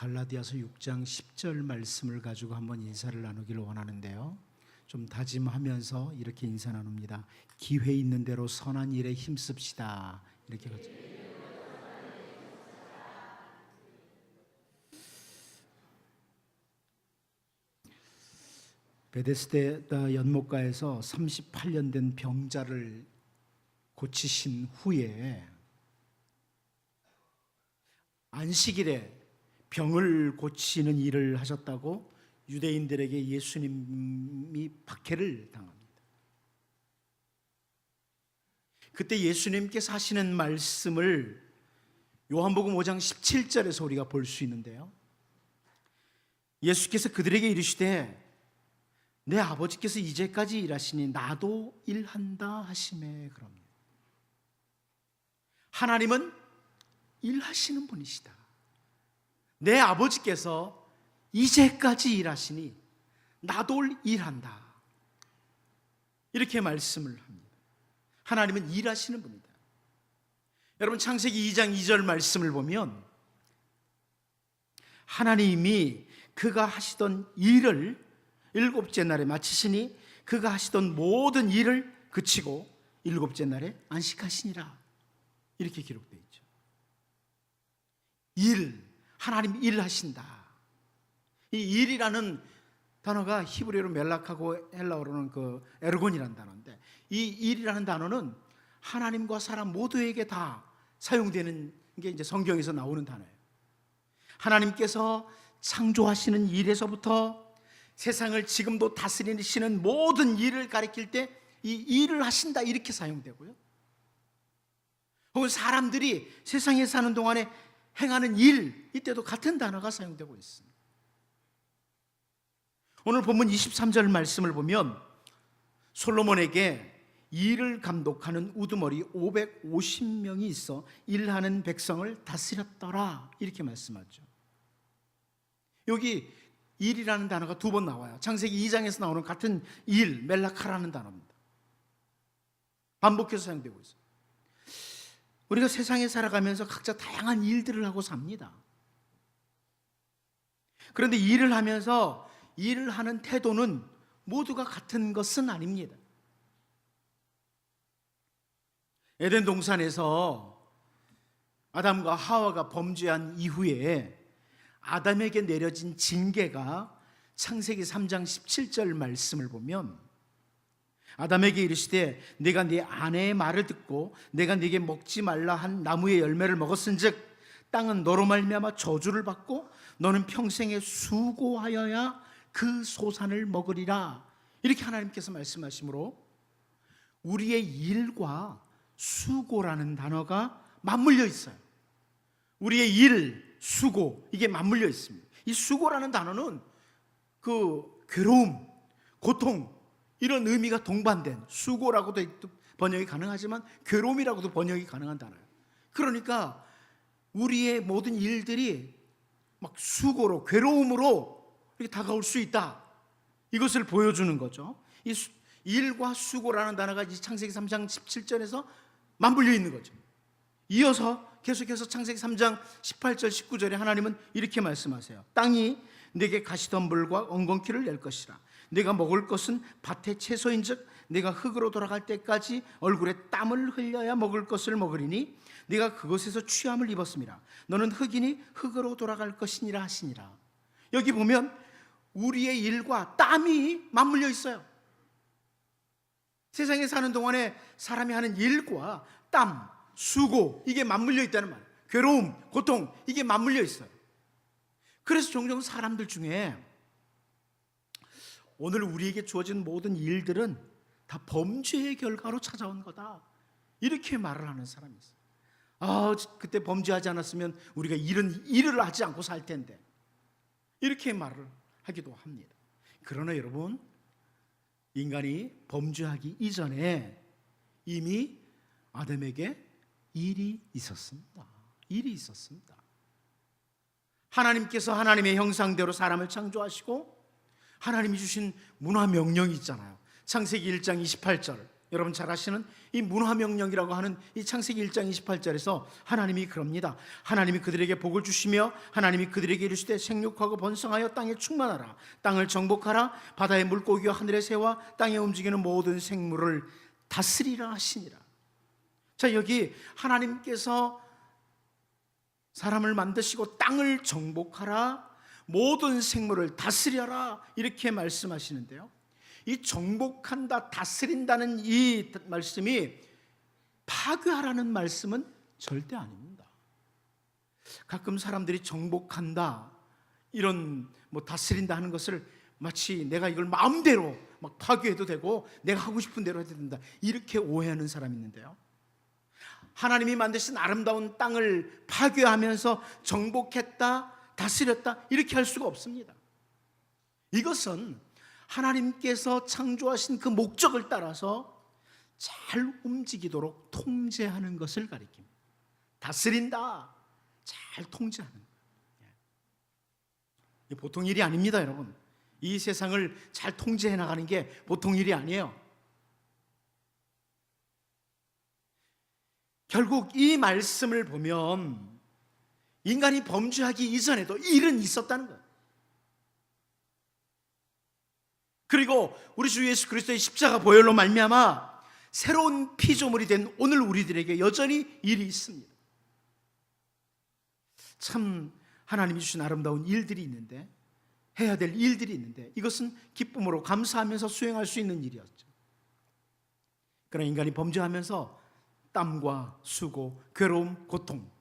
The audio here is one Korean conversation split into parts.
갈라디아서 6장 10절 말씀을 가지고 한번 인사를 나누기를 원하는데요. 좀 다짐하면서 이렇게 인사 나눕니다. 기회 있는 대로 선한 일에 힘씁시다. 이렇게 가지고. 베데스다 연못가에서 38년 된 병자를 고치신 후에 안식일에 병을 고치는 일을 하셨다고 유대인들에게 예수님이 박해를 당합니다. 그때 예수님께서 하시는 말씀을 요한복음 5장 17절에서 우리가 볼 수 있는데요. 예수께서 그들에게 이르시되 내 아버지께서 이제까지 일하시니 나도 일한다 하시매 그럽니다. 하나님은 일하시는 분이시다. 내 아버지께서 이제까지 일하시니 나도 일한다. 이렇게 말씀을 합니다. 하나님은 일하시는 분이다. 여러분 창세기 2장 2절 말씀을 보면 하나님이 그가 하시던 일을 일곱째 날에 마치시니 그가 하시던 모든 일을 그치고 일곱째 날에 안식하시니라. 이렇게 기록되어 있죠. 하나님 일하신다. 이 일이라는 단어가 히브리어로 멜락하고 헬라어로는 그 에르곤이라는 단어인데, 이 일이라는 단어는 하나님과 사람 모두에게 다 사용되는 게 이제 성경에서 나오는 단어예요. 하나님께서 창조하시는 일에서부터 세상을 지금도 다스리시는 모든 일을 가리킬 때 이 일을 하신다 이렇게 사용되고요. 혹은 사람들이 세상에 사는 동안에 행하는 일, 이때도 같은 단어가 사용되고 있습니다. 오늘 본문 23절 말씀을 보면 솔로몬에게 일을 감독하는 우두머리 550명이 있어 일하는 백성을 다스렸더라 이렇게 말씀하죠. 여기 일이라는 단어가 두 번 나와요. 창세기 2장에서 나오는 같은 일, 멜라카라는 단어입니다. 반복해서 사용되고 있어요. 우리가 세상에 살아가면서 각자 다양한 일들을 하고 삽니다. 그런데 일을 하면서 일을 하는 태도는 모두가 같은 것은 아닙니다. 에덴 동산에서 아담과 하와가 범죄한 이후에 아담에게 내려진 징계가 창세기 3장 17절 말씀을 보면 아담에게 이르시되 네가 네 아내의 말을 듣고 내가 네게 먹지 말라 한 나무의 열매를 먹었은즉 땅은 너로 말미암아 저주를 받고 너는 평생에 수고하여야 그 소산을 먹으리라. 이렇게 하나님께서 말씀하시므로 우리의 일과 수고라는 단어가 맞물려 있어요. 우리의 일, 수고, 이게 맞물려 있습니다. 이 수고라는 단어는 그 괴로움, 고통 이런 의미가 동반된, 수고라고도 번역이 가능하지만 괴로움이라고도 번역이 가능한 단어예요. 그러니까 우리의 모든 일들이 막 수고로, 괴로움으로 이렇게 다가올 수 있다, 이것을 보여주는 거죠. 이 일과 수고라는 단어가 이 창세기 3장 17절에서 맞물려 있는 거죠. 이어서 계속해서 창세기 3장 18절 19절에 하나님은 이렇게 말씀하세요. 땅이 내게 가시덤불과 엉겅퀴를 낼 것이라. 내가 먹을 것은 밭의 채소인즉 내가 흙으로 돌아갈 때까지 얼굴에 땀을 흘려야 먹을 것을 먹으리니 네가 그것에서 취함을 입었음이라. 너는 흙이니 흙으로 돌아갈 것이니라 하시니라. 여기 보면 우리의 일과 땀이 맞물려 있어요. 세상에 사는 동안에 사람이 하는 일과 땀, 수고, 이게 맞물려 있다는 말. 괴로움, 고통, 이게 맞물려 있어요. 그래서 종종 사람들 중에 오늘 우리에게 주어진 모든 일들은 다 범죄의 결과로 찾아온 거다, 이렇게 말을 하는 사람이 있어요. 그때 범죄하지 않았으면 우리가 일을 하지 않고 살 텐데, 이렇게 말을 하기도 합니다. 그러나 여러분, 인간이 범죄하기 이전에 이미 아담에게 일이 있었습니다. 일이 있었습니다. 하나님께서 하나님의 형상대로 사람을 창조하시고 하나님이 주신 문화 명령이 있잖아요. 창세기 1장 28절에 여러분 잘 아시는 이 문화명령이라고 하는 이 창세기 1장 28절에서 하나님이 그럽니다. 하나님이 그들에게 복을 주시며 하나님이 그들에게 이르시되 생육하고 번성하여 땅에 충만하라. 땅을 정복하라. 바다의 물고기와 하늘의 새와 땅에 움직이는 모든 생물을 다스리라 하시니라. 자, 여기 하나님께서 사람을 만드시고 땅을 정복하라, 모든 생물을 다스려라, 이렇게 말씀하시는데요, 이 정복한다, 다스린다는 이 말씀이 파괴하라는 말씀은 절대 아닙니다. 가끔 사람들이 정복한다, 이런 다스린다 하는 것을 마치 내가 이걸 마음대로 막 파괴해도 되고 내가 하고 싶은 대로 해도 된다, 이렇게 오해하는 사람이 있는데요, 하나님이 만드신 아름다운 땅을 파괴하면서 정복했다, 다스렸다, 이렇게 할 수가 없습니다. 이것은 하나님께서 창조하신 그 목적을 따라서 잘 움직이도록 통제하는 것을 가리킵니다. 다스린다, 잘 통제하는 거예요. 보통 일이 아닙니다, 여러분. 이 세상을 잘 통제해 나가는 게 보통 일이 아니에요. 결국 이 말씀을 보면 인간이 범죄하기 이전에도 일은 있었다는 거예요. 그리고 우리 주 예수 그리스도의 십자가 보혈로 말미암아 새로운 피조물이 된 오늘 우리들에게 여전히 일이 있습니다. 참 하나님이 주신 아름다운 일들이 있는데, 해야 될 일들이 있는데, 이것은 기쁨으로 감사하면서 수행할 수 있는 일이었죠. 그러나 인간이 범죄하면서 땀과 수고, 괴로움, 고통,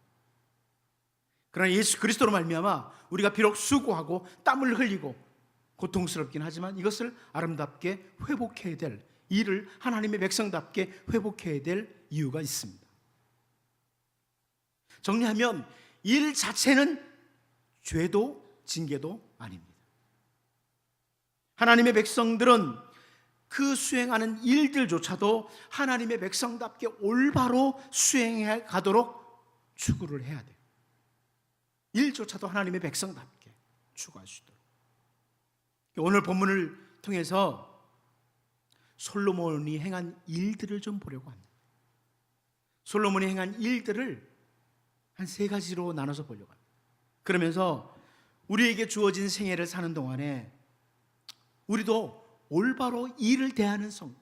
그러나 예수 그리스도로 말미암아 우리가 비록 수고하고 땀을 흘리고 고통스럽긴 하지만 이것을 아름답게 회복해야 될 일을 하나님의 백성답게 회복해야 될 이유가 있습니다. 정리하면 일 자체는 죄도 징계도 아닙니다. 하나님의 백성들은 그 수행하는 일들조차도 하나님의 백성답게 올바로 수행해 가도록 추구를 해야 돼요. 일조차도 하나님의 백성답게 추구할 수 있도록. 오늘 본문을 통해서 솔로몬이 행한 일들을 좀 보려고 합니다. 솔로몬이 행한 일들을 한 3가지로 나눠서 보려고 합니다. 그러면서 우리에게 주어진 생애를 사는 동안에 우리도 올바로 일을 대하는 성,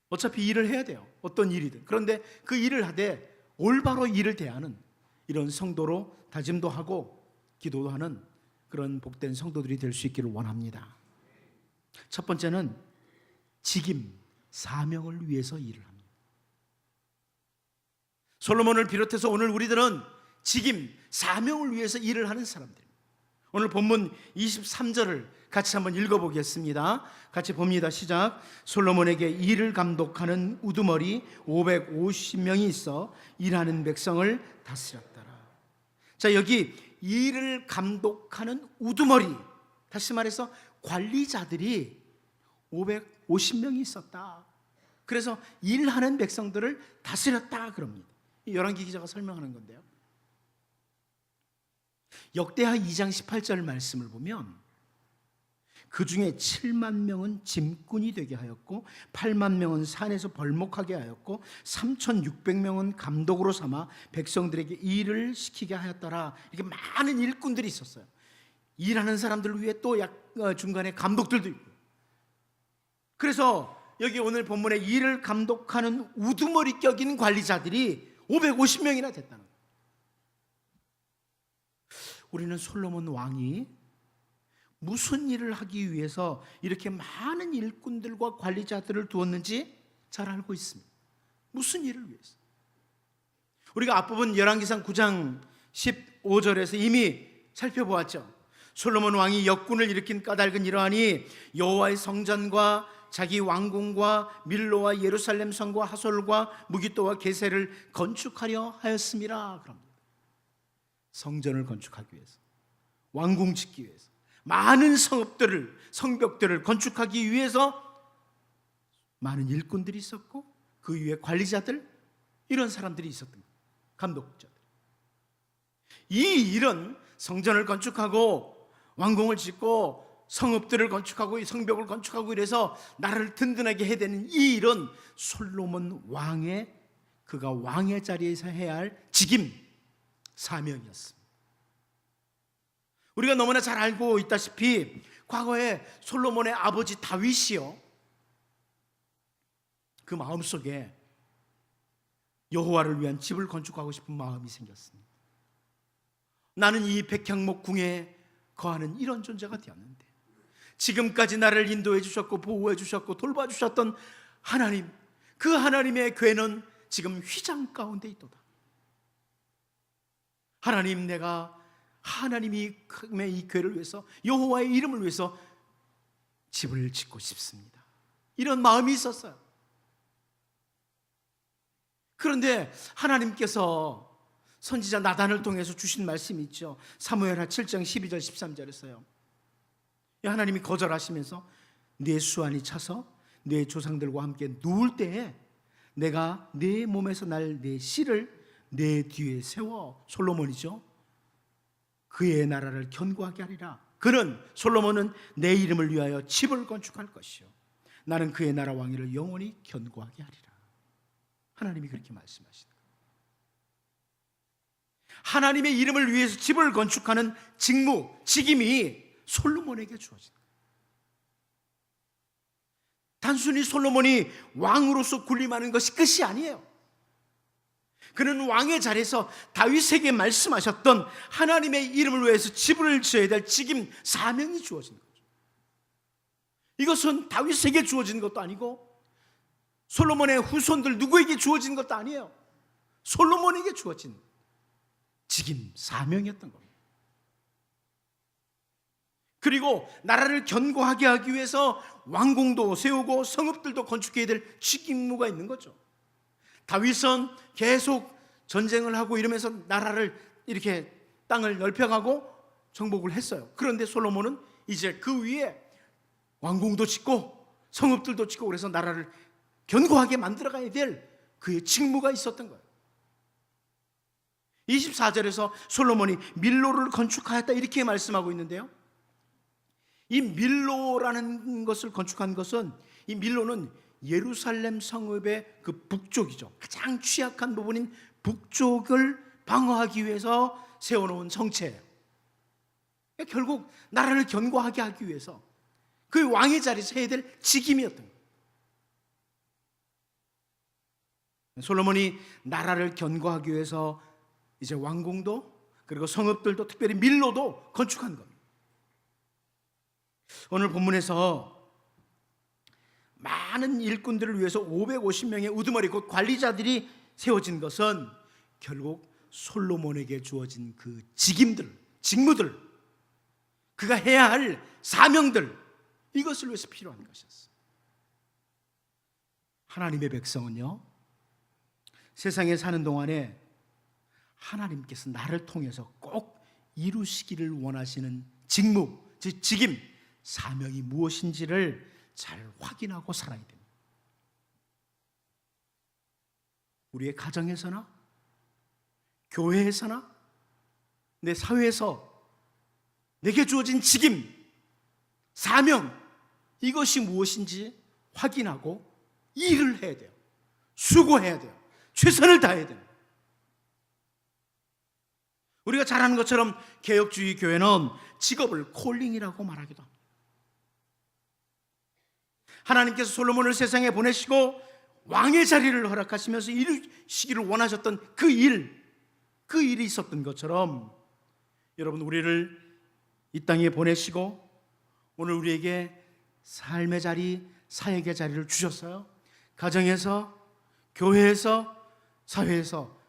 어차피 일을 해야 돼요. 어떤 일이든. 그런데 그 일을 하되 올바로 일을 대하는 이런 성도로 다짐도 하고 기도도 하는 그런 복된 성도들이 될 수 있기를 원합니다. 첫 번째는 직임, 사명을 위해서 일을 합니다. 솔로몬을 비롯해서 오늘 우리들은 직임, 사명을 위해서 일을 하는 사람들입니다. 오늘 본문 23절을 같이 한번 읽어보겠습니다. 같이 봅니다. 시작. 솔로몬에게 일을 감독하는 우두머리 550명이 있어 일하는 백성을 다스렸더라. 자, 여기 일을 감독하는 우두머리, 다시 말해서 관리자들이 550명이 있었다. 그래서 일하는 백성들을 다스렸다 그럽니다. 열왕기 기자가 설명하는 건데요, 역대하 2장 18절 말씀을 보면 그 중에 7만 명은 짐꾼이 되게 하였고 8만 명은 산에서 벌목하게 하였고 3,600명은 감독으로 삼아 백성들에게 일을 시키게 하였더라. 이렇게 많은 일꾼들이 있었어요. 일하는 사람들을 위해 또 중간에 감독들도 있고. 그래서 여기 오늘 본문에 일을 감독하는 우두머리 격인 관리자들이 550명이나 됐다는 거예요. 우리는 솔로몬 왕이 무슨 일을 하기 위해서 이렇게 많은 일꾼들과 관리자들을 두었는지 잘 알고 있습니다. 무슨 일을 위해서? 우리가 앞부분 열왕기상 9장 15절에서 이미 살펴보았죠. 솔로몬 왕이 역군을 일으킨 까닭은 이러하니 여호와의 성전과 자기 왕궁과 밀로와 예루살렘 성과 하솔과 무기또와 게셀을 건축하려 하였음이라 그럽니다. 성전을 건축하기 위해서, 왕궁 짓기 위해서, 많은 성벽들을 건축하기 위해서 많은 일꾼들이 있었고 그 위에 관리자들, 이런 사람들이 있었던 거예요. 감독자들. 이 일은 성전을 건축하고 왕궁을 짓고 성읍들을 건축하고 성벽을 건축하고 이래서 나라를 든든하게 해야 되는 이 일은 솔로몬 왕의, 그가 왕의 자리에서 해야 할 직임, 사명이었습니다. 우리가 너무나 잘 알고 있다시피 과거에 솔로몬의 아버지 다윗이요, 그 마음속에 여호와를 위한 집을 건축하고 싶은 마음이 생겼습니다. 나는 이 백향목 궁에 거하는 이런 존재가 되었는데, 지금까지 나를 인도해 주셨고 보호해 주셨고 돌봐 주셨던 하나님, 그 하나님의 궤는 지금 휘장 가운데 있도다. 하나님, 내가 하나님이 이 궤를 위해서, 여호와의 이름을 위해서 집을 짓고 싶습니다. 이런 마음이 있었어요. 그런데 하나님께서 선지자 나단을 통해서 주신 말씀이 있죠. 사무엘하 7장 12절 13절에서요. 하나님이 거절하시면서 내 수완이 차서 내 조상들과 함께 누울 때에 내가 내 몸에서 날 내 씨를 내 뒤에 세워, 솔로몬이죠, 그의 나라를 견고하게 하리라. 그는, 솔로몬은 내 이름을 위하여 집을 건축할 것이요 나는 그의 나라 왕위를 영원히 견고하게 하리라. 하나님이 그렇게 말씀하시는 거예요. 하나님의 이름을 위해서 집을 건축하는 직무, 직임이 솔로몬에게 주어진 거예요. 단순히 솔로몬이 왕으로서 군림하는 것이 끝이 아니에요. 그는 왕의 자리에서 다윗에게 말씀하셨던 하나님의 이름을 위해서 집을 지어야 될 직임, 사명이 주어진 거죠. 이것은 다윗에게 주어진 것도 아니고 솔로몬의 후손들 누구에게 주어진 것도 아니에요. 솔로몬에게 주어진 직임, 사명이었던 겁니다. 그리고 나라를 견고하게 하기 위해서 왕궁도 세우고 성읍들도 건축해야 될 직임무가 있는 거죠. 다윗은 계속 전쟁을 하고 이러면서 나라를 이렇게 땅을 넓혀가고 정복을 했어요. 그런데 솔로몬은 이제 그 위에 왕궁도 짓고 성읍들도 짓고 그래서 나라를 견고하게 만들어가야 될 그의 직무가 있었던 거예요. 24절에서 솔로몬이 밀로를 건축하였다 이렇게 말씀하고 있는데요, 이 밀로라는 것을 건축한 것은, 이 밀로는 예루살렘 성읍의 그 북쪽이죠. 가장 취약한 부분인 북쪽을 방어하기 위해서 세워놓은 성체예요. 결국 나라를 견고하게 하기 위해서 그 왕의 자리에서 해야 될 직임이었던 거예요. 솔로몬이 나라를 견고하기 위해서 이제 왕궁도 그리고 성읍들도, 특별히 밀로도 건축한 겁니다. 오늘 본문에서 많은 일꾼들을 위해서 550명의 우두머리, 곧 관리자들이 세워진 것은 결국 솔로몬에게 주어진 그 직임들, 직무들, 그가 해야 할 사명들, 이것을 위해서 필요한 것이었어요. 하나님의 백성은요, 세상에 사는 동안에 하나님께서 나를 통해서 꼭 이루시기를 원하시는 직무, 즉 직임, 사명이 무엇인지를 잘 확인하고 살아야 됩니다. 우리의 가정에서나 교회에서나 내 사회에서 내게 주어진 직임, 사명, 이것이 무엇인지 확인하고 일을 해야 돼요. 수고해야 돼요. 최선을 다해야 돼요. 우리가 잘 아는 것처럼 개혁주의 교회는 직업을 콜링이라고 말하기도 합니다. 하나님께서 솔로몬을 세상에 보내시고 왕의 자리를 허락하시면서 이루시기를 원하셨던 그 일이 있었던 것처럼, 여러분, 우리를 이 땅에 보내시고 오늘 우리에게 삶의 자리, 사역의 자리를 주셨어요. 가정에서, 교회에서, 사회에서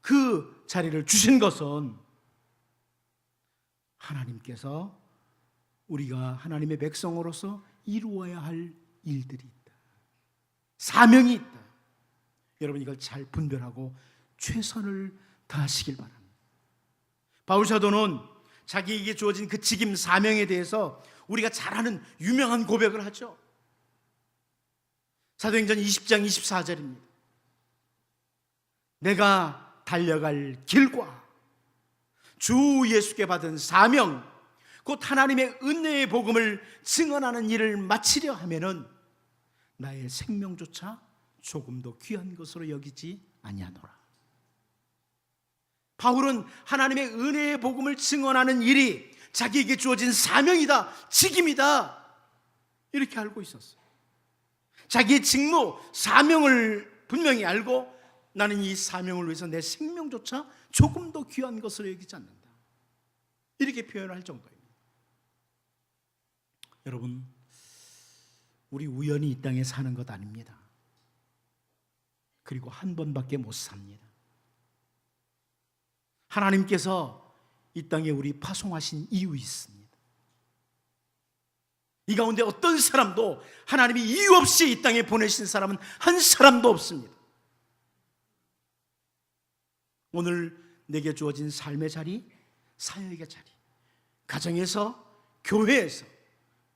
그 자리를 주신 것은 하나님께서 우리가 하나님의 백성으로서 이루어야 할 일들이 있다, 사명이 있다. 여러분, 이걸 잘 분별하고 최선을 다하시길 바랍니다. 바울 사도는 자기에게 주어진 그 직임, 사명에 대해서 우리가 잘 아는 유명한 고백을 하죠. 사도행전 20장 24절입니다. 내가 달려갈 길과 주 예수께 받은 사명, 곧 하나님의 은혜의 복음을 증언하는 일을 마치려 하면은 나의 생명조차 조금도 귀한 것으로 여기지 아니하노라. 바울은 하나님의 은혜의 복음을 증언하는 일이 자기에게 주어진 사명이다, 직임이다, 이렇게 알고 있었어요. 자기의 직무, 사명을 분명히 알고 나는 이 사명을 위해서 내 생명조차 조금도 귀한 것으로 여기지 않는다, 이렇게 표현할 정도입니다. 여러분, 우리 우연히 이 땅에 사는 것 아닙니다. 그리고 한 번밖에 못 삽니다. 하나님께서 이 땅에 우리 파송하신 이유 있습니다. 이 가운데 어떤 사람도 하나님이 이유 없이 이 땅에 보내신 사람은 한 사람도 없습니다. 오늘 내게 주어진 삶의 자리, 사역의 자리, 가정에서, 교회에서,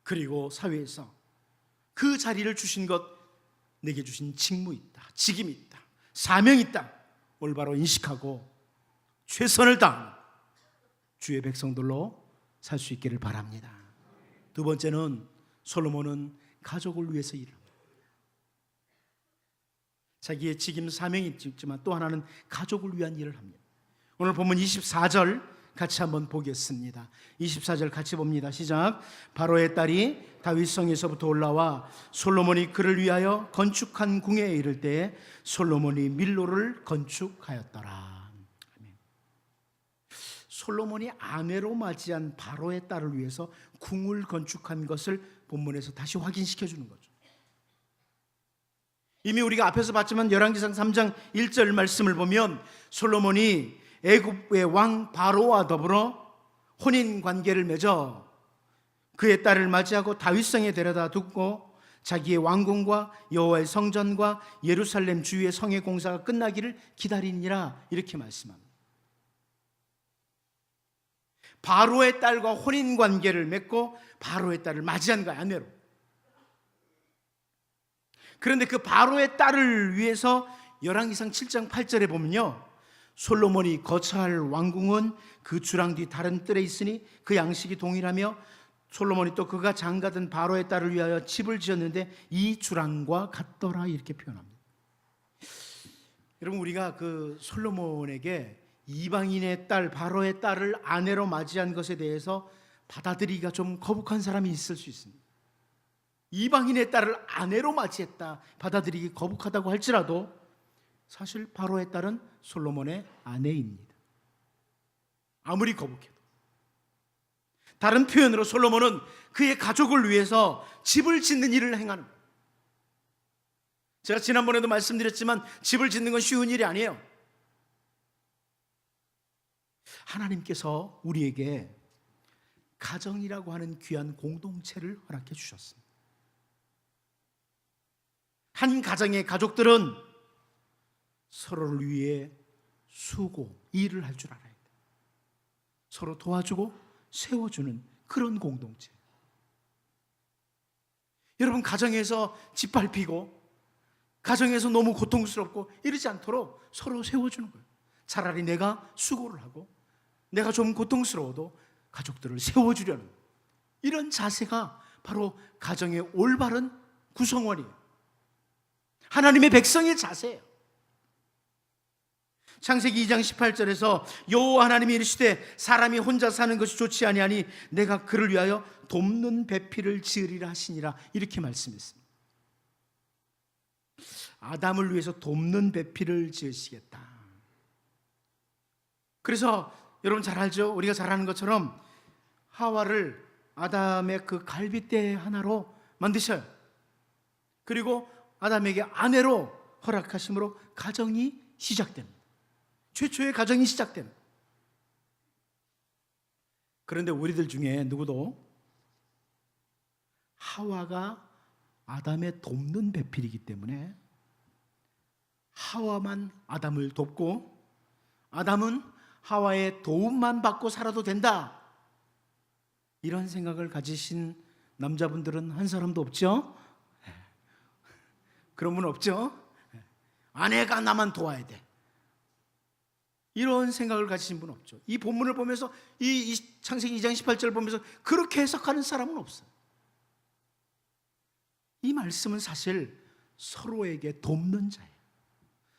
그리고 사회에서 그 자리를 주신 것, 내게 주신 직무 있다, 직임이 있다, 사명이 있다, 올바로 인식하고 최선을 다하는 주의 백성들로 살 수 있기를 바랍니다. 두 번째는 솔로몬은 가족을 위해서 일을 합니다. 자기의 직임, 사명이 있지만 또 하나는 가족을 위한 일을 합니다. 오늘 본문 24절 같이 한번 보겠습니다. 24절 같이 봅니다. 시작. 바로의 딸이 다윗성에서부터 올라와 솔로몬이 그를 위하여 건축한 궁에 이를 때 솔로몬이 밀로를 건축하였더라. 솔로몬이 아내로 맞이한 바로의 딸을 위해서 궁을 건축한 것을 본문에서 다시 확인시켜 주는 거죠. 이미 우리가 앞에서 봤지만 열왕기상 3장 1절 말씀을 보면 솔로몬이 애굽의 왕 바로와 더불어 혼인 관계를 맺어 그의 딸을 맞이하고 다윗성에 데려다 두고 자기의 왕궁과 여호와의 성전과 예루살렘 주위의 성의 공사가 끝나기를 기다리니라, 이렇게 말씀합니다. 바로의 딸과 혼인 관계를 맺고 바로의 딸을 맞이한 거야, 아내로. 그런데 그 바로의 딸을 위해서 열왕기상 7장 8절에 보면요, 솔로몬이 거처할 왕궁은 그 주랑 뒤 다른 뜰에 있으니 그 양식이 동일하며 솔로몬이 또 그가 장가든 바로의 딸을 위하여 집을 지었는데 이 주랑과 같더라, 이렇게 표현합니다. 여러분, 우리가 그 솔로몬에게 이방인의 딸, 바로의 딸을 아내로 맞이한 것에 대해서 받아들이기가 좀 거북한 사람이 있을 수 있습니다. 이방인의 딸을 아내로 맞이했다, 받아들이기 거북하다고 할지라도 사실 바로의 딸은 솔로몬의 아내입니다. 아무리 거북해도. 다른 표현으로 솔로몬은 그의 가족을 위해서 집을 짓는 일을 행하는 거예요. 제가 지난번에도 말씀드렸지만 집을 짓는 건 쉬운 일이 아니에요. 하나님께서 우리에게 가정이라고 하는 귀한 공동체를 허락해 주셨습니다. 한 가정의 가족들은 서로를 위해 수고, 일을 할 줄 알아야 돼요. 서로 도와주고 세워주는 그런 공동체. 여러분, 가정에서 짓밟히고 가정에서 너무 고통스럽고 이러지 않도록 서로 세워주는 거예요. 차라리 내가 수고를 하고 내가 좀 고통스러워도 가족들을 세워주려는 이런 자세가 바로 가정의 올바른 구성원이에요. 하나님의 백성의 자세예요. 창세기 2장 18절에서 여호와 하나님이 이르시되 사람이 혼자 사는 것이 좋지 아니하니 내가 그를 위하여 돕는 배필을 지으리라 하시니라, 이렇게 말씀했습니다. 아담을 위해서 돕는 배필을 지으시겠다. 그래서 여러분 잘 알죠? 우리가 잘 아는 것처럼 하와를 아담의 그 갈빗대 하나로 만드셔요. 그리고 아담에게 아내로 허락하심으로 가정이 시작됩니다. 최초의 가정이 시작됩니다. 그런데 우리들 중에 누구도 하와가 아담의 돕는 배필이기 때문에 하와만 아담을 돕고 아담은 하와의 도움만 받고 살아도 된다, 이런 생각을 가지신 남자분들은 한 사람도 없죠? 그런 분 없죠? 아내가 나만 도와야 돼. 이런 생각을 가지신 분 없죠. 이 본문을 보면서 이 창세기 2장 18절을 보면서 그렇게 해석하는 사람은 없어요. 이 말씀은 사실 서로에게 돕는 자예요.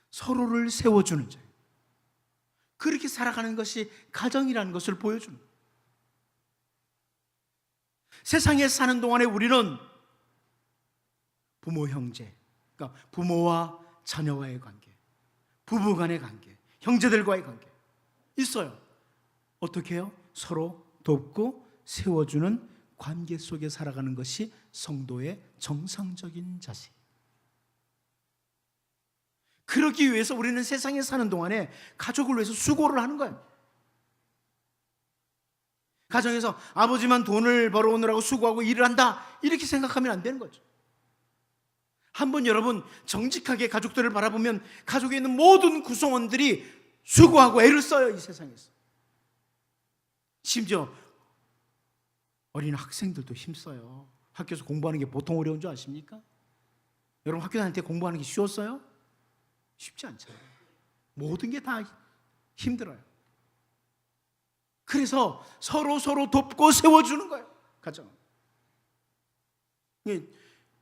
서로를 세워주는 자예요. 그렇게 살아가는 것이 가정이라는 것을 보여주는 거예요. 세상에 사는 동안에 우리는 부모 형제, 그러니까 부모와 자녀와의 관계, 부부간의 관계, 형제들과의 관계 있어요. 어떻게 해요? 서로 돕고 세워주는 관계 속에 살아가는 것이 성도의 정상적인 자세. 그러기 위해서 우리는 세상에 사는 동안에 가족을 위해서 수고를 하는 거예요. 가정에서 아버지만 돈을 벌어오느라고 수고하고 일을 한다, 이렇게 생각하면 안 되는 거죠. 한번 여러분 정직하게 가족들을 바라보면 가족에 있는 모든 구성원들이 수고하고 애를 써요, 이 세상에서. 심지어 어린 학생들도 힘써요. 학교에서 공부하는 게 보통 어려운 줄 아십니까? 여러분 학교 다닐 때 공부하는 게 쉬웠어요? 쉽지 않잖아요. 모든 게 다 힘들어요. 그래서 서로 돕고 세워주는 거예요, 가정.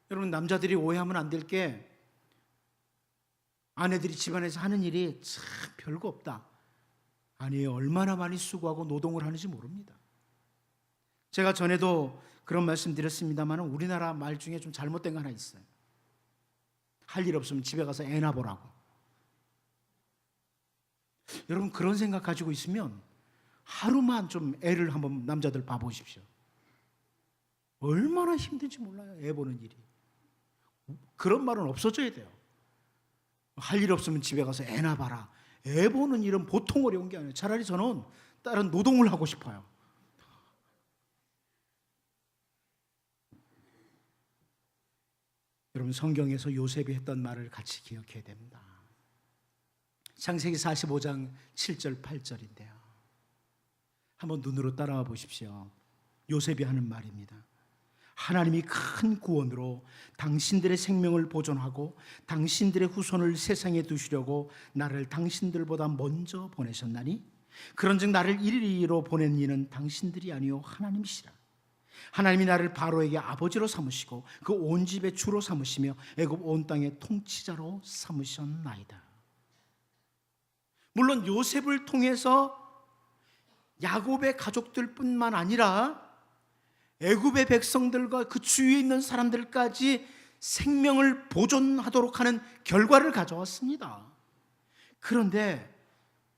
여러분 남자들이 오해하면 안 될 게, 아내들이 집안에서 하는 일이 참 별거 없다. 아니에요. 얼마나 많이 수고하고 노동을 하는지 모릅니다. 제가 전에도 그런 말씀 드렸습니다만 우리나라 말 중에 좀 잘못된 거 하나 있어요. 할 일 없으면 집에 가서 애나 보라고. 여러분 그런 생각 가지고 있으면 하루만 좀 애를 한번 남자들 봐보십시오. 얼마나 힘든지 몰라요, 애 보는 일이. 그런 말은 없어져야 돼요. 할 일 없으면 집에 가서 애나 봐라. 애 보는 일은 보통 어려운 게 아니에요. 차라리 저는 다른 노동을 하고 싶어요. 여러분 성경에서 요셉이 했던 말을 같이 기억해야 됩니다. 창세기 45장 7절 8절인데요. 한번 눈으로 따라와 보십시오. 요셉이 하는 말입니다. 하나님이 큰 구원으로 당신들의 생명을 보존하고 당신들의 후손을 세상에 두시려고 나를 당신들보다 먼저 보내셨나니 그런즉 나를 이리로 보낸 이는 당신들이 아니요 하나님이시라. 하나님이 나를 바로에게 아버지로 삼으시고 그 온 집의 주로 삼으시며 애굽 온 땅의 통치자로 삼으셨나이다. 물론 요셉을 통해서 야곱의 가족들뿐만 아니라 애굽의 백성들과 그 주위에 있는 사람들까지 생명을 보존하도록 하는 결과를 가져왔습니다. 그런데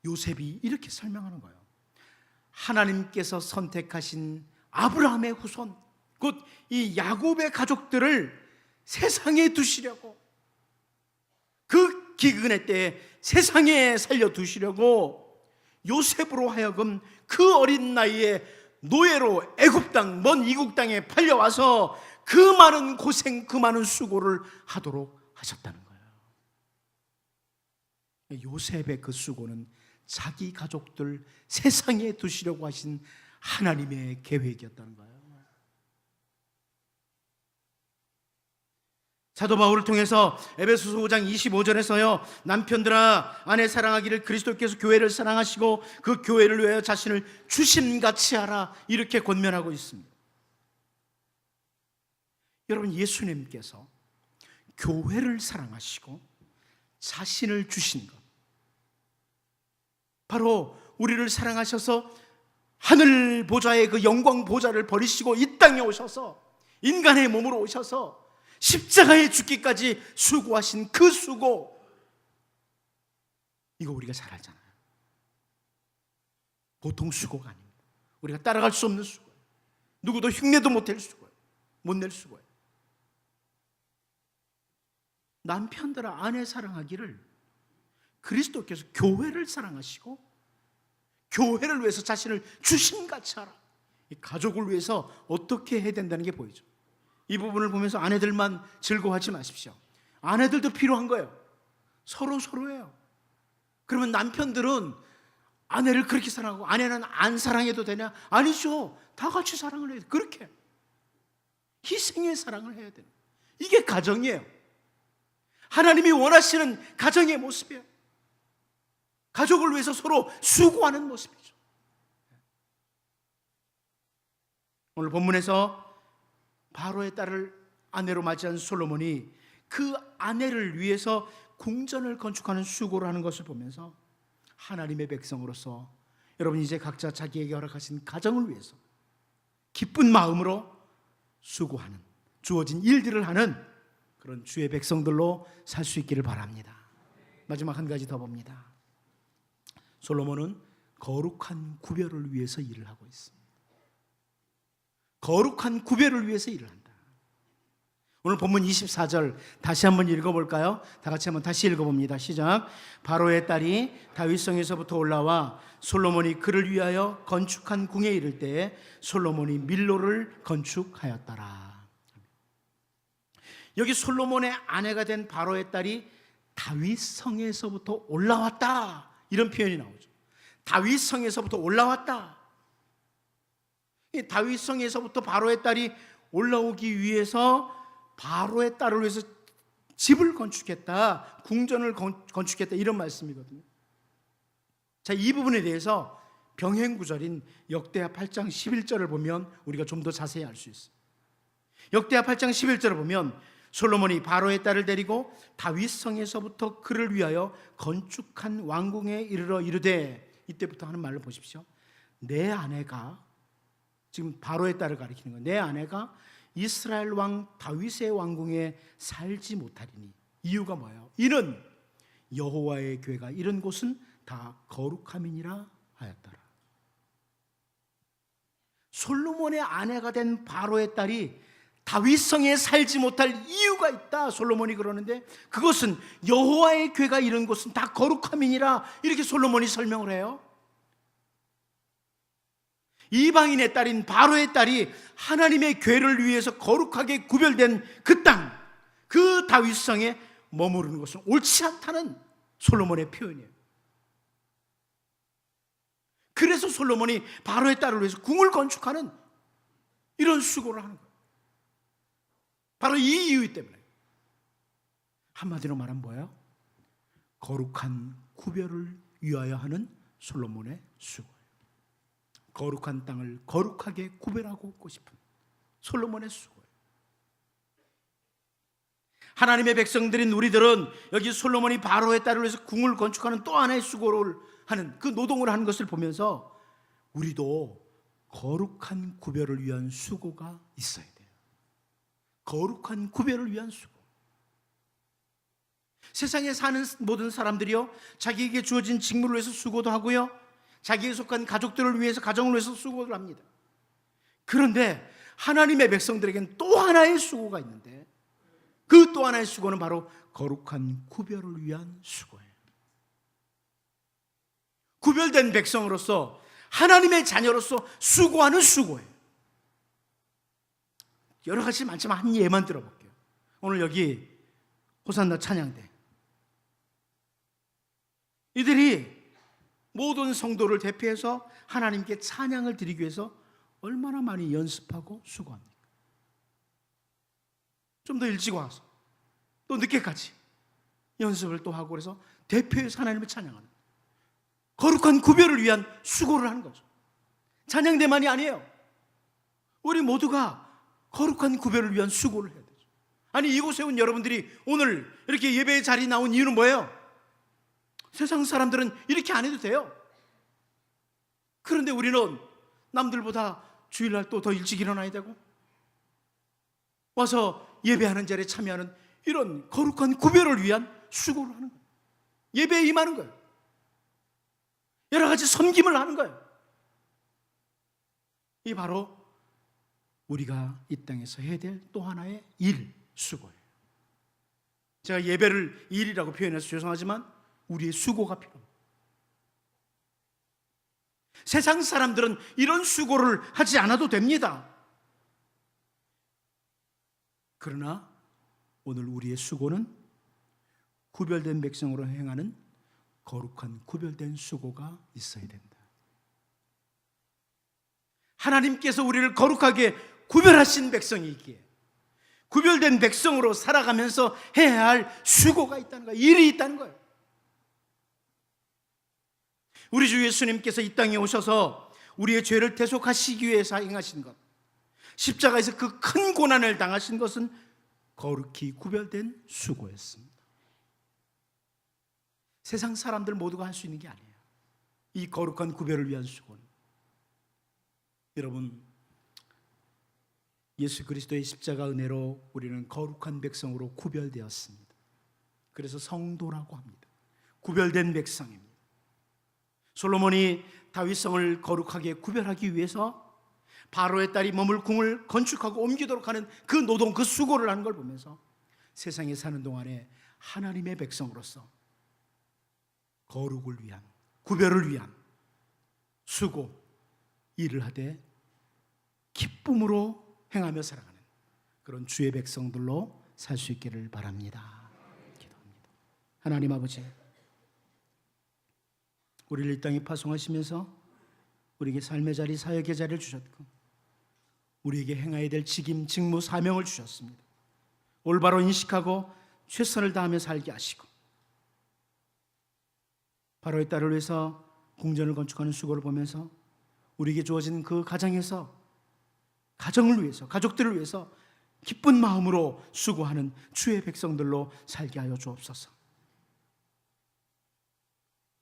요셉이 이렇게 설명하는 거예요. 하나님께서 선택하신 아브라함의 후손, 곧 이 야곱의 가족들을 세상에 두시려고, 그 기근의 때에 세상에 살려두시려고 요셉으로 하여금 그 어린 나이에 노예로 애굽 땅, 먼 이국 땅에 팔려와서 그 많은 고생, 그 많은 수고를 하도록 하셨다는 거예요. 요셉의 그 수고는 자기 가족들 세상에 두시려고 하신 하나님의 계획이었다는 거예요. 사도 바울을 통해서 에베소서 5장 25절에서요, 남편들아 아내 사랑하기를 그리스도께서 교회를 사랑하시고 그 교회를 위하여 자신을 주심같이 하라, 이렇게 권면하고 있습니다. 여러분 예수님께서 교회를 사랑하시고 자신을 주신 것, 바로 우리를 사랑하셔서 하늘 보좌의 그 영광 보좌를 버리시고 이 땅에 오셔서 인간의 몸으로 오셔서 십자가에 죽기까지 수고하신 그 수고, 이거 우리가 잘 알잖아요. 보통 수고가 아닙니다. 우리가 따라갈 수 없는 수고예요. 누구도 흉내도 못 낼 수고예요. 못 낼 수고예요. 남편들아 아내 사랑하기를 그리스도께서 교회를 사랑하시고 교회를 위해서 자신을 주심같이 하라. 이 가족을 위해서 어떻게 해야 된다는 게 보이죠. 이 부분을 보면서 아내들만 즐거워하지 마십시오. 아내들도 필요한 거예요. 서로예요. 그러면 남편들은 아내를 그렇게 사랑하고 아내는 안 사랑해도 되냐? 아니죠. 다 같이 사랑을 해야 돼. 그렇게 희생의 사랑을 해야 돼요. 이게 가정이에요. 하나님이 원하시는 가정의 모습이에요. 가족을 위해서 서로 수고하는 모습이죠. 오늘 본문에서 바로의 딸을 아내로 맞이한 솔로몬이 그 아내를 위해서 궁전을 건축하는 수고를 하는 것을 보면서 하나님의 백성으로서 여러분 이제 각자 자기에게 허락하신 가정을 위해서 기쁜 마음으로 수고하는, 주어진 일들을 하는 그런 주의 백성들로 살 수 있기를 바랍니다. 마지막 한 가지 더 봅니다. 솔로몬은 거룩한 구별을 위해서 일을 하고 있습니다. 거룩한 구별을 위해서 일을 한다. 오늘 본문 24절 다시 한번 읽어볼까요? 다 같이 한번 다시 읽어봅니다. 시작. 바로의 딸이 다윗성에서부터 올라와 솔로몬이 그를 위하여 건축한 궁에 이를 때에 솔로몬이 밀로를 건축하였더라. 여기 솔로몬의 아내가 된 바로의 딸이 다윗성에서부터 올라왔다, 이런 표현이 나오죠. 다윗성에서부터 올라왔다. 이 다윗성에서부터 바로의 딸이 올라오기 위해서 바로의 딸을 위해서 집을 건축했다, 궁전을 건축했다, 이런 말씀이거든요. 자, 이 부분에 대해서 병행구절인 역대하 8장 11절을 보면 우리가 좀 더 자세히 알 수 있어요. 역대하 8장 11절을 보면 솔로몬이 바로의 딸을 데리고 다윗성에서부터 그를 위하여 건축한 왕궁에 이르러 이르되, 이때부터 하는 말을 보십시오. 내 아내가, 지금 바로의 딸을 가리키는 거예요. 내 아내가 이스라엘 왕 다윗의 왕궁에 살지 못하리니. 이유가 뭐예요? 이는 여호와의 교회가 이런 곳은 다 거룩함이니라 하였더라. 솔로몬의 아내가 된 바로의 딸이 다윗성에 살지 못할 이유가 있다, 솔로몬이 그러는데 그것은 여호와의 교회가 이런 곳은 다 거룩함이니라, 이렇게 솔로몬이 설명을 해요. 이방인의 딸인 바로의 딸이 하나님의 교회를 위해서 거룩하게 구별된 그 땅, 그 다윗성에 머무르는 것은 옳지 않다는 솔로몬의 표현이에요. 그래서 솔로몬이 바로의 딸을 위해서 궁을 건축하는 이런 수고를 하는 거예요. 바로 이 이유 때문에. 한마디로 말하면 뭐예요? 거룩한 구별을 위하여 하는 솔로몬의 수고예요. 거룩한 땅을 거룩하게 구별하고 있고 싶은 솔로몬의 수고예요. 하나님의 백성들인 우리들은 여기 솔로몬이 바로의 딸을 위해서 궁을 건축하는 또 하나의 수고를 하는, 그 노동을 하는 것을 보면서 우리도 거룩한 구별을 위한 수고가 있어야 돼요. 거룩한 구별을 위한 수고. 세상에 사는 모든 사람들이요, 자기에게 주어진 직무를 위해서 수고도 하고요, 자기에 속한 가족들을 위해서, 가정을 위해서 수고를 합니다. 그런데 하나님의 백성들에게는 또 하나의 수고가 있는데, 그 또 하나의 수고는 바로 거룩한 구별을 위한 수고예요. 구별된 백성으로서, 하나님의 자녀로서 수고하는 수고예요. 여러 가지 많지만 한 예만 들어볼게요. 오늘 여기 호산나 찬양대, 이들이 모든 성도를 대표해서 하나님께 찬양을 드리기 위해서 얼마나 많이 연습하고 수고합니까? 좀 더 일찍 와서 또 늦게까지 연습을 또 하고, 그래서 대표해서 하나님을 찬양하는 거룩한 구별을 위한 수고를 하는 거죠. 찬양대만이 아니에요. 우리 모두가 거룩한 구별을 위한 수고를 해야 되죠. 아니, 이곳에 온 여러분들이 오늘 이렇게 예배의 자리에 나온 이유는 뭐예요? 세상 사람들은 이렇게 안 해도 돼요. 그런데 우리는 남들보다 주일날 또 더 일찍 일어나야 되고, 와서 예배하는 자리에 참여하는 이런 거룩한 구별을 위한 수고를 하는 거예요. 예배에 임하는 거예요. 여러 가지 섬김을 하는 거예요. 이 바로 우리가 이 땅에서 해야 될 또 하나의 일, 수고예요. 제가 예배를 일이라고 표현해서 죄송하지만 우리의 수고가 필요합니다. 세상 사람들은 이런 수고를 하지 않아도 됩니다. 그러나 오늘 우리의 수고는 구별된 백성으로 행하는 거룩한 구별된 수고가 있어야 된다. 하나님께서 우리를 거룩하게 구별하신 백성이기에 구별된 백성으로 살아가면서 해야 할 수고가 있다는 거예요. 일이 있다는 거예요. 우리 주 예수님께서 이 땅에 오셔서 우리의 죄를 대속하시기 위해서 행하신 것, 십자가에서 그 큰 고난을 당하신 것은 거룩히 구별된 수고였습니다. 세상 사람들 모두가 할 수 있는 게 아니에요. 이 거룩한 구별을 위한 수고는, 여러분, 예수 그리스도의 십자가 은혜로 우리는 거룩한 백성으로 구별되었습니다. 그래서 성도라고 합니다. 구별된 백성입니다. 솔로몬이 다윗성을 거룩하게 구별하기 위해서 바로의 딸이 머물 궁을 건축하고 옮기도록 하는 그 노동, 그 수고를 하는 걸 보면서 세상에 사는 동안에 하나님의 백성으로서 거룩을 위한, 구별을 위한 수고, 일을 하되 기쁨으로 행하며 살아가는 그런 주의 백성들로 살 수 있기를 바랍니다. 기도합니다. 하나님 아버지, 우리를 이 땅에 파송하시면서 우리에게 삶의 자리, 사역의 자리를 주셨고 우리에게 행해야 될 직임, 직무, 사명을 주셨습니다. 올바로 인식하고 최선을 다하며 살게 하시고 바로의 딸을 위해서 궁전을 건축하는 수고를 보면서 우리에게 주어진 그 가정에서, 가정을 위해서, 가족들을 위해서 기쁜 마음으로 수고하는 주의 백성들로 살게 하여 주옵소서.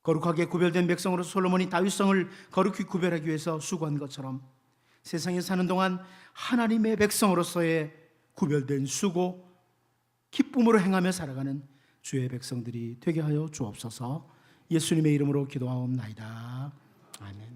거룩하게 구별된 백성으로 솔로몬이 다윗성을 거룩히 구별하기 위해서 수고한 것처럼 세상에 사는 동안 하나님의 백성으로서의 구별된 수고, 기쁨으로 행하며 살아가는 주의 백성들이 되게 하여 주옵소서. 예수님의 이름으로 기도하옵나이다. 아멘.